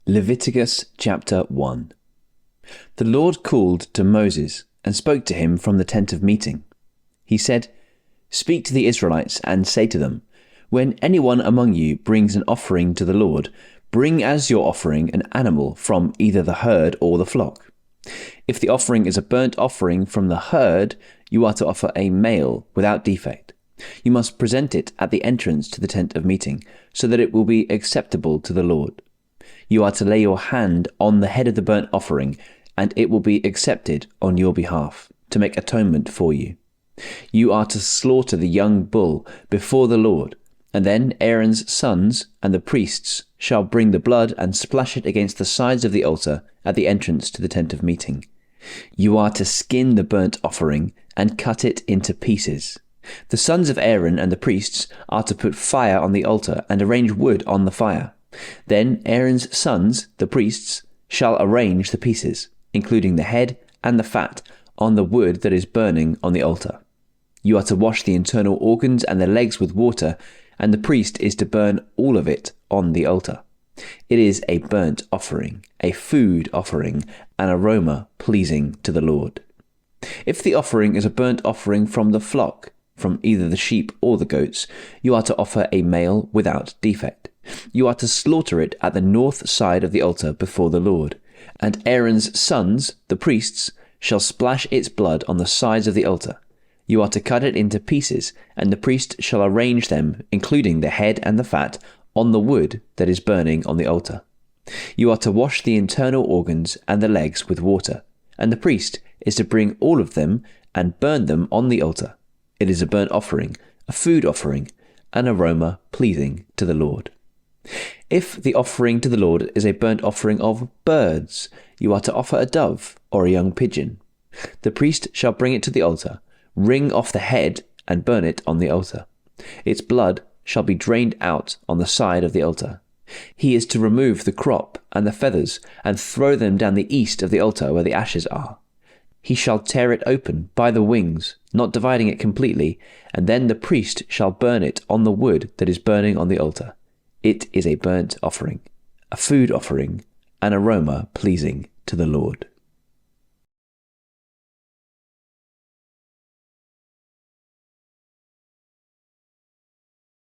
Leviticus chapter 1. The Lord called to Moses and spoke to him from the tent of meeting. He said, "Speak to the Israelites and say to them, when anyone among you brings an offering to the Lord, bring as your offering an animal from either the herd or the flock. If the offering is a burnt offering from the herd, you are to offer a male without defect. You must present it at the entrance to the tent of meeting, so that it will be acceptable to the Lord. You are to lay your hand on the head of the burnt offering, and it will be accepted on your behalf, to make atonement for you. You are to slaughter the young bull before the Lord, and then Aaron's sons and the priests shall bring the blood and splash it against the sides of the altar at the entrance to the tent of meeting. You are to skin the burnt offering and cut it into pieces. The sons of Aaron and the priests are to put fire on the altar and arrange wood on the fire. Then Aaron's sons, the priests, shall arrange the pieces, including the head and the fat, on the wood that is burning on the altar. You are to wash the internal organs and the legs with water, and the priest is to burn all of it on the altar. It is a burnt offering, a food offering, an aroma pleasing to the Lord. If the offering is a burnt offering from the flock, from either the sheep or the goats, you are to offer a male without defect. You are to slaughter it at the north side of the altar before the Lord, and Aaron's sons, the priests, shall splash its blood on the sides of the altar. You are to cut it into pieces, and the priest shall arrange them, including the head and the fat, on the wood that is burning on the altar. You are to wash the internal organs and the legs with water, and the priest is to bring all of them and burn them on the altar. It is a burnt offering, a food offering, an aroma pleasing to the Lord. If the offering to the Lord is a burnt offering of birds, you are to offer a dove or a young pigeon. The priest shall bring it to the altar, wring off the head, and burn it on the altar. Its blood shall be drained out on the side of the altar. He is to remove the crop and the feathers and throw them down the east of the altar where the ashes are. He shall tear it open by the wings, not dividing it completely, and then the priest shall burn it on the wood that is burning on the altar. It is a burnt offering, a food offering, an aroma pleasing to the Lord.